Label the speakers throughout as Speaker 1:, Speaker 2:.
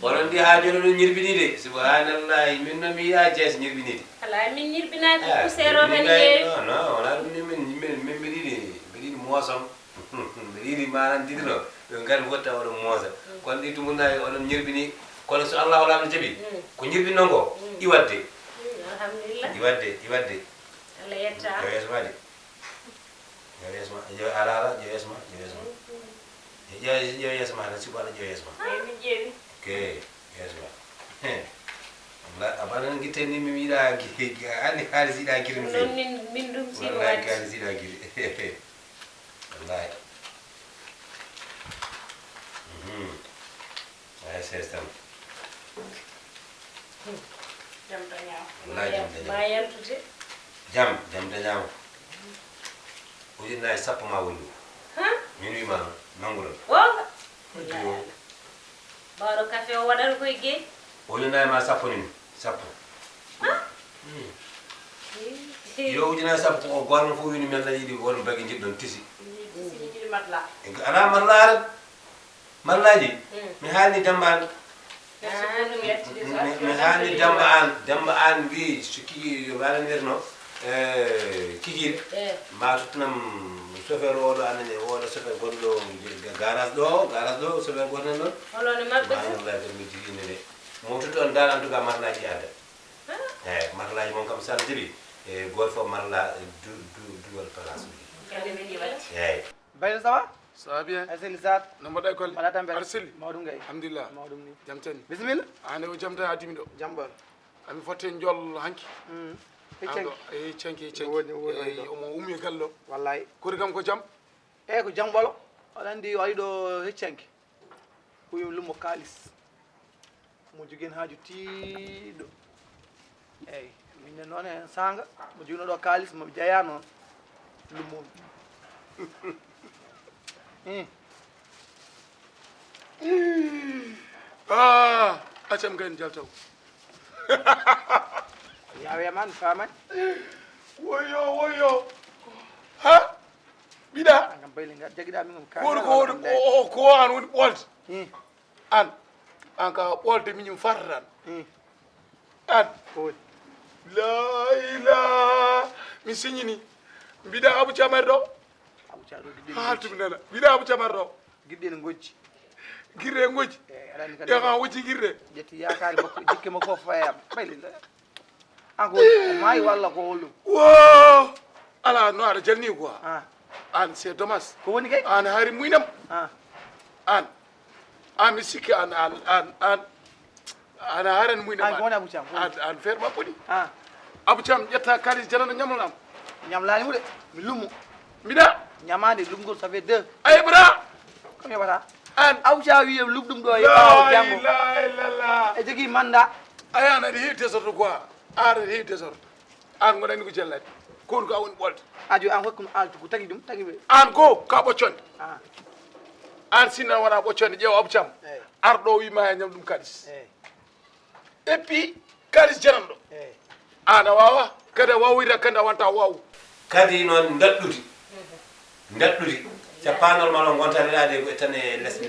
Speaker 1: Onon di haajolo no ñirbinide subhanallahi min no mi ya jees ñirbinide
Speaker 2: ala min ñirbina ko sero tan yeewi
Speaker 1: non wala dum ni min bididi mosom bididi manan didino do ngal wotta wala mosa kon di tumunay onon ñirbini kono so Allah wala no jabi ko ñirbino ngo iwadde
Speaker 2: alhamdulillah
Speaker 1: iwadde
Speaker 2: ala yetta
Speaker 1: yo ala yo yesma na subhana yo yesma
Speaker 2: min jeewi
Speaker 1: ke yesma la abana ngite ni mi mira gi ani halisi da girim fi
Speaker 2: non min dum si
Speaker 1: wallahi halisi da giri wallahi ay system
Speaker 2: jam dañaw
Speaker 1: wallahi jam dañaw
Speaker 2: ma yantute
Speaker 1: jam dañaw ujina sappo ma woni min wi ma nanguro
Speaker 2: wonga baro café o waɗata koye gueyi
Speaker 1: ujina ma sappo ni sappo yo ujina sappo o gono fo wini men la yidi won bagi jiddon tisi
Speaker 2: matla
Speaker 1: ana mallaji mi haali dambal mi haali damba an wi siki wala nirno kiki ma tutnam chauffeur oɗo anane oɗo chauffeur gonɗo garage ɗo chauffeur gonɗo ɗon
Speaker 2: holone mabɓe
Speaker 1: wallahi ko mi jigine de motuto on dal en tout cas marlaji ada marlaji mon kam sal jibi gol fo marla duwal place
Speaker 2: kande men yiwat
Speaker 3: Baylo ça va?
Speaker 4: Ça va bien.
Speaker 3: Arseli Sat.
Speaker 4: No mbaɗa école.
Speaker 3: Mbaɗa tampere.
Speaker 4: Arseli.
Speaker 3: Mawɗum gay.
Speaker 4: Alhamdulillah.
Speaker 3: Mawɗum ni.
Speaker 4: Jam tan.
Speaker 3: Bismillah.
Speaker 4: Ane o jam tan adimi ɗo.
Speaker 3: Jambal.
Speaker 4: Ami fotte jol hanki.
Speaker 3: Heccenki.
Speaker 4: E cenki.
Speaker 3: Woni
Speaker 4: omo ummi galle ɗo.
Speaker 3: Wallahi.
Speaker 4: Kori kam ko jam.
Speaker 3: Eyi ko jambalo. Aɗa andi o ari ɗo heccenki. Huyum lummo kalis. Mo joguen haaju tiiɗo. Eyi minne noon hen sanga mo jogino ɗo kalis mo jeeya noon lummo.
Speaker 4: Acam gayen jaltaw.
Speaker 3: Yawe man famani.
Speaker 4: Woyo. Ha? Bida.
Speaker 3: Ngam bayli ngat jagiɗa min
Speaker 4: ko an woni ɓolde. An ka ɓolde miñum fartan. An. La ilaha mi signini. Bida Abou Thiam ɗo.
Speaker 3: Abou Thiam ɗo giɗɗi.
Speaker 4: Ha tumi nana. Bida Abou Thiam ɗo.
Speaker 3: Giɗɗi ne gojji.
Speaker 4: Girre ngoji.
Speaker 3: Aɗani kadi.
Speaker 4: Ya kan wuji girre.
Speaker 3: Jetti yakari makko jikke makko fayam bayli. An ko maayi walla ko hollum.
Speaker 4: Wo! Ala no aɗa jalni quoi. An c'est dommage.
Speaker 3: Ko woni kay?
Speaker 4: An hari muynam. An mi sikki an haran muynam.
Speaker 3: An ko woni Abou Thiam.
Speaker 4: An fer ma ɓoɗi.
Speaker 3: Abou
Speaker 4: Thiam ƴetta kalis janano ñamlanam.
Speaker 3: Ñamlani mu de mi lummo.
Speaker 4: Mbiɗa?
Speaker 3: Ñamade lumgol ça fait 2.
Speaker 4: Ay bra.
Speaker 3: Comme yobata.
Speaker 4: An
Speaker 3: Abou Thiam wiye lumɗum ɗo e ɓawo jango.
Speaker 4: La.
Speaker 3: E jogui mandat.
Speaker 4: Ayan aɗa heewi tesorto quoi. Aɗa heewi tesorto. An goɗani ko jellade. Kon ko a woni ɓolde.
Speaker 3: Ajo an hokkum altu ko tagi ɗum tagi ɓe.
Speaker 4: An go ka ɓoccode. An sinna wona ɓoccode ƴeew Abou Thiam. Arɗo wima e ñam ɗum kalis. Et puis kalis jananɗo. An a wawa kadi a wawoyta kandi a wonta wawu.
Speaker 1: kadi noon daɗɗuti cappanol ma ɗon gontaneɗade ko tan e les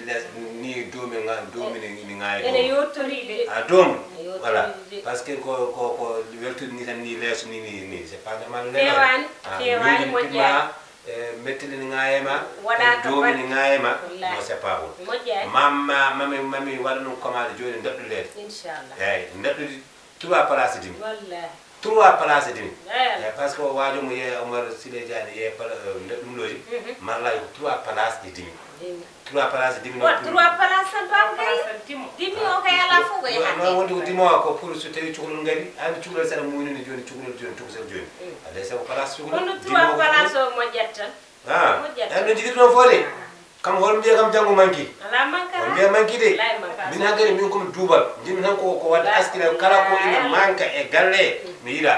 Speaker 1: ni domini ŋaayi
Speaker 2: ene yottoriɗe
Speaker 1: a doom voilà par ce que ko weltudi ni tan ni leeso ni c'est pas normal
Speaker 2: kewani moƴƴani
Speaker 1: mettili ni ŋaayema
Speaker 2: waɗa
Speaker 1: domini ŋaayema non c'est pas bon
Speaker 2: moƴƴani
Speaker 1: mami waɗa ɗum commande joni daɗɗulede
Speaker 2: inchallah
Speaker 1: eyyi daɗɗudi 3 place dimi
Speaker 2: wallahi
Speaker 1: 3 place dimi parce que wajo mo ye Omar Sile Diane ye ɗum ɗoji marla ko 3 place ɗi dimi 3 place dimino
Speaker 2: o 3 place tan bam kay dimi o kay ala fu ko
Speaker 1: ma wondi ko dimo ko pour so tawi cukalol ngari andi cukalol sana muynini joni cukalol joni tukusel joni ade sa place cukalol
Speaker 2: on 3 place o mo jettan
Speaker 1: ah en jigit non fode kam hol mbiye kam jango manki
Speaker 2: ala manka
Speaker 1: on mbiye manki de min hagere min komi duubal jimi tan ko wadde askine kala ko ina manka e galle mi yira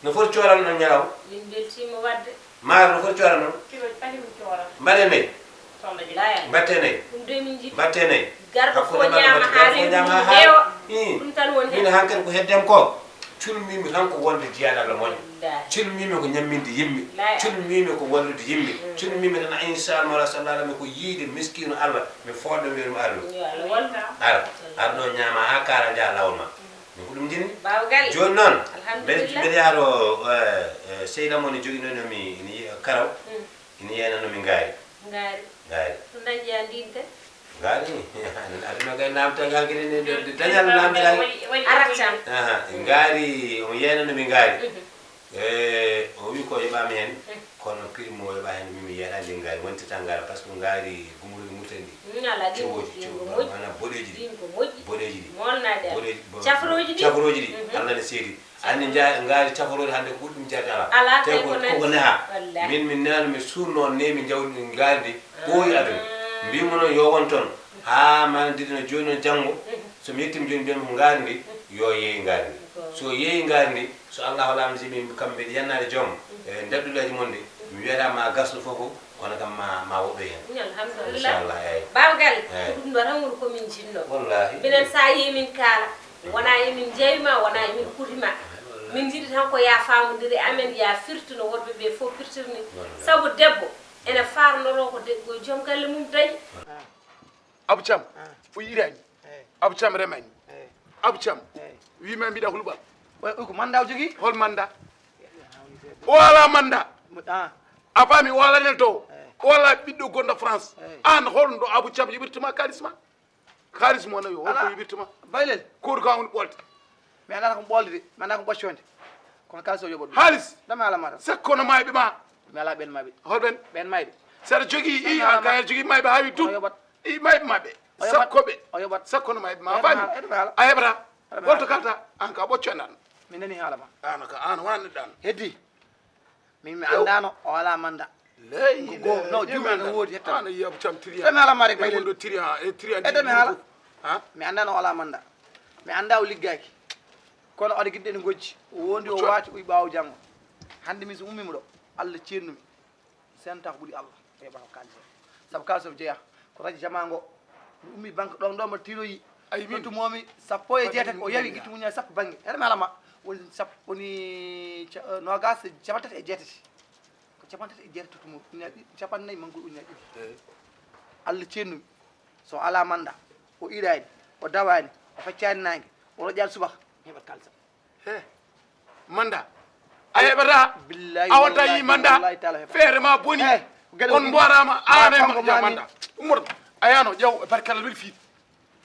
Speaker 1: no foti coral non ñalaw
Speaker 2: min beltima wadde
Speaker 1: maar no foti coral non
Speaker 2: kilo pani mi coral
Speaker 1: mbaɗe nayi
Speaker 2: mbatte
Speaker 1: nayi
Speaker 2: ɗum de min jiɗi
Speaker 1: mbatte nayi
Speaker 2: garɗo fo ñama ha reewo ɗum tan woni
Speaker 1: min hankkadi ko heddem ko culmimi tan ko wonde jiyaɗo Allah moƴƴo culmimi ko ñamminde yimɓe culmimi ko wallude yimɓe culmimi tan inchallah sallallahu alaihi ko yiide miskino Allah mi fodɗo mbiyatmo ara ɗo ñama ha kara jaa lawol ma min ko ɗum jinni joni noon mbeɗe yaaro seyda mo ne joguinonomi karaw ina yeynanomi ngaari
Speaker 2: to dañƴa ndinte
Speaker 1: ngaari aduna kay namta gagueɗe dañal namta
Speaker 2: aracam
Speaker 1: ngaari omo yeynanomi ngaari o wi ko yoɓami hen kono prix mo yoɓa hen mimi yeeɗandi ngaari wontita ngaara par ce que ngaari gumuruɗi murtandi cewojiana boɗeji ɗi boɗeji ɗi cafroji ɗi allah ne seedi andi ngaari cafroji hande ko ɓuuri ɗum jarde ala te koko neha min nano mi surno nemi jawdi ngaari ndi ɓooyi aduna mbimo noon yo won toon ha mandiɗino joni noon janggo somi yettima joni mbiyami ko ngaari ndi yo yeeyi ngaari ndi so yeeyi ngaari ndi so allah walama simi kamɓe mbiɗa yannade joom ndadduɗaji mon de mi wiyata ma gasno fof kono kam ma woɗɗo hen
Speaker 2: alhamdulillah bawgal ɗum ɗo tan woni komin jinno
Speaker 1: wallahi
Speaker 2: minen sa yemin kaala wona emin jeeyima wona emin kuutima min jiɗi tan ko ya famodiri amen ya firtuno wonɓe ɓe fof firtirni saabu debbo ene farnoro ko joom galle mum dañi
Speaker 4: Abou Thiam o yirani Abou Thiam remani Abou Thiam wima mbiɗa hulɓal
Speaker 3: ko manda o jogui
Speaker 4: hol manda o ala manda a faami o ala nel to o ala ɓiɗɗo gonɗo France an holɗo Abou Thiam yiɓirtuma kalisma kalis mo nawi holko yiɓirtuma
Speaker 3: baylel
Speaker 4: koru ka woni ɓolde
Speaker 3: mi andata ko ɓolde de mi andata ko ɓocconde kono kalis o yoɓa ɗum
Speaker 4: haalis
Speaker 3: dami ala mata
Speaker 4: sakkono mayɓe ma
Speaker 3: mi ala ɓen mayɓe
Speaker 4: holɓen
Speaker 3: ɓen mayɓe
Speaker 4: saɗa jogui i an kayar jogui mayɓe hawi tut i mayɓe maɓɓe sakkoɓe
Speaker 3: o yoɓat
Speaker 4: sakkono mayɓe ma faami a heɓata holto kalta an ka ɓocconde an
Speaker 3: mi nani haala ma
Speaker 4: an ka an wona neɗɗo an
Speaker 3: heddi min mi andano o ala manda no jumel no woodi hetta
Speaker 4: ana yi Abou Thiam tiri
Speaker 3: dami ala ma rek
Speaker 4: bay
Speaker 3: baylel
Speaker 4: do tiri ha e tiri andi
Speaker 3: dami haala mi andano o ala manda mi anda o liggaki kono oɗo giɗɗe ne gojji o wondi o waati uyi ɓaawo janngo hannde min so ummima ɗo Allah ceennumi senta ko ɓuri Allah e ɓaawa kalise sabu kalise o jeeya ko radio jama ngo mi ummi banque ɗon ɗo mbo tiroyi itumomi sappo e jeetati o yawi ittu muña sappo bange ene mi alama woni nogas capantati e jeetati ko capantati e jeetati tutumo capannayyi manko uñaji ɗiɗi Allah ceennumi so ala manda o irani o dawani o feccani nangue o roƴani subaka mi heɓat kalisa
Speaker 4: manda a heɓata
Speaker 3: billahi
Speaker 4: a wata yi manda feere ma boni on mborama an ja manda ummoto a yano ƴew barkalla wel fiid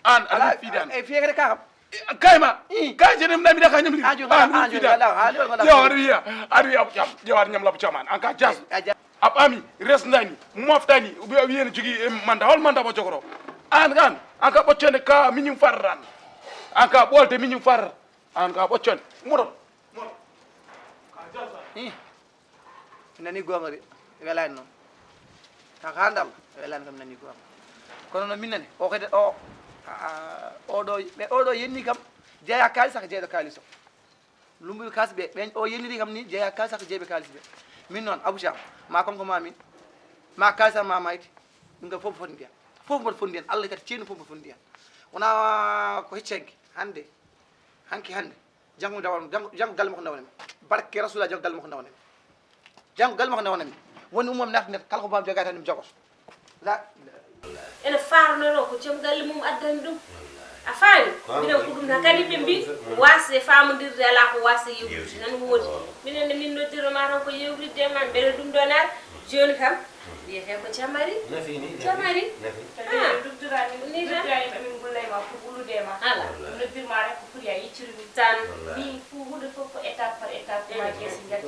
Speaker 4: an aɗa fiidani
Speaker 3: e fiyekede kakam
Speaker 4: kayma ka jenem namida ka ñamri yo aɗa wiya Abou Thiam ƴewaɗa ñamla Abou Thiam an en ka jas a ɓaami resdani moftani a wiyene jogui manda hol manda mo jogoro an ka ɓoccode ka miñum farran an ka ɓolde miñum farra an ka ɓoccode moɗon
Speaker 3: mi nani gonga de welani noon kaka handal welani kam nani gonga kono noon min nani o kede oɗo yenni kam jeeya kalis saka jeeyɗo kalis o lumbuɓe kas ɓe ɓen o yenniri kam ni jeeya kalis saka jeeyɓe kalis ɓe min noon Abou Thiam ma konko ma min ma kalisam ma mayti ɗum kam fof foti ndiyan fof mboɗo foti ndiyan Allah kadi ceeni fof mboɗo foti ndiyan wona ko heccenke hande janggo galle makko dawanami barke rasulullah janggo galle makko dawanami janggo galle makko dawanami woni ummam nata net kala ko bam jogata mi jogoto
Speaker 2: ene farnoro ko joom galle mum addani ɗum a faami minen ko ɗum tan kadi ɓe mbi wasde famodirde ala ko wasde yewtude nan woodi minenne min noddiroma tan ko yewtidde man mbeɗa ɗum ɗo nar joni kam wiyete ko jamari jamari
Speaker 1: nafi
Speaker 2: dugdurani min gullayma pour ɓulude
Speaker 5: fulfulde ma
Speaker 2: ala
Speaker 5: no birma rek ko pour ya yicciri dum
Speaker 2: tan
Speaker 5: ni fu hude fof ko étape par étape ma kesi gat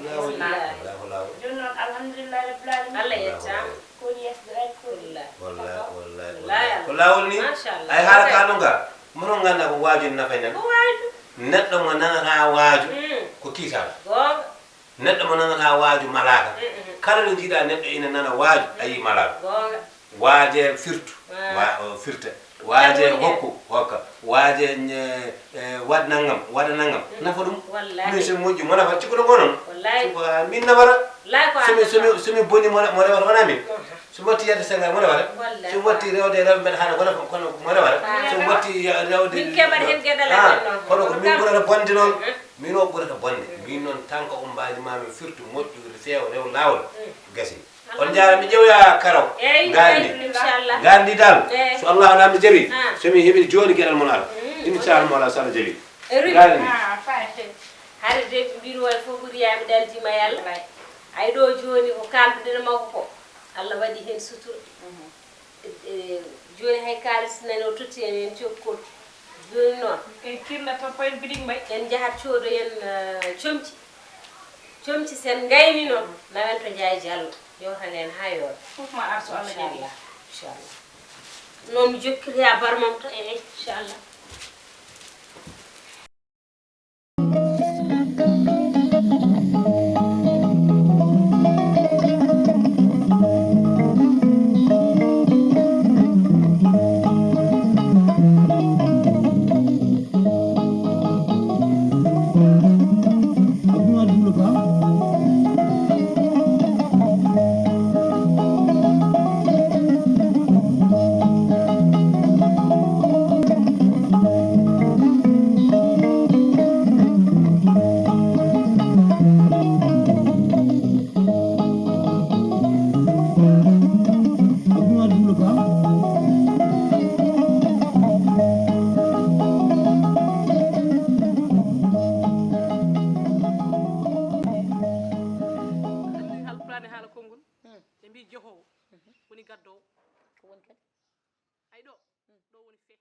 Speaker 5: joni noon alhamdulillah rabbil alamin
Speaker 2: Allah yettam
Speaker 5: ko yesde rek ko
Speaker 1: wallahi ko lawol ni
Speaker 2: machallah
Speaker 1: ay haala ka ɗonga mono ganda ko waaju nafa nen
Speaker 2: ko waaju
Speaker 1: neɗɗo mo nanata waaju ko kiitala
Speaker 2: gonga
Speaker 1: neɗɗo mo nanata waaju malaka kala ɗo jiiɗa neɗɗo ina nana waaju ayi malaka
Speaker 2: gonga
Speaker 1: waaje firtu firta waaje hokku hokka waaje wad nangam wada nangam nafa ɗum min somi moƴƴi mo nafa cikkuɗo ngo noon
Speaker 2: wallahi
Speaker 1: min nafata
Speaker 2: wallahi ko
Speaker 1: somi boni mo rewata wona min somi watti yedde sengal mo rewata somi watti rewde rewɓe mbeɗa haala kono mo rewata somi watti rewde
Speaker 2: min keɓat hen gueɗal amen noon
Speaker 1: kono ko min ɓurata bonde noon min o ɓurata bonde min noon tan ko umbaji mami firtu moƴƴude feewa rew lawol gasi on jaara mi ƴewya karaw gandi dal so Allah namdi jaaɓi somi heeɓi joni gueɗal mon ara inchallah mo ala so Allah jaaɓi gandi
Speaker 2: hade de mbino way fof ɓuuriyami daldima yallah ay ɗo joni ko kalduɗen makko ko Allah waɗi hen sutura joni hay kalis nani o totti en en cokkol joni noon
Speaker 5: en kirna to poyen biɗig mbay
Speaker 2: en jahat codoyen comci sen gayni noon nawen to jaay jallo yewtan en ha yoora
Speaker 5: fof ma ar so Allah jaɓi
Speaker 2: inchallah noon mi jokkiri ha barmam to inchallah
Speaker 3: woni gaddowo ko woni kadi ay ɗo woni fe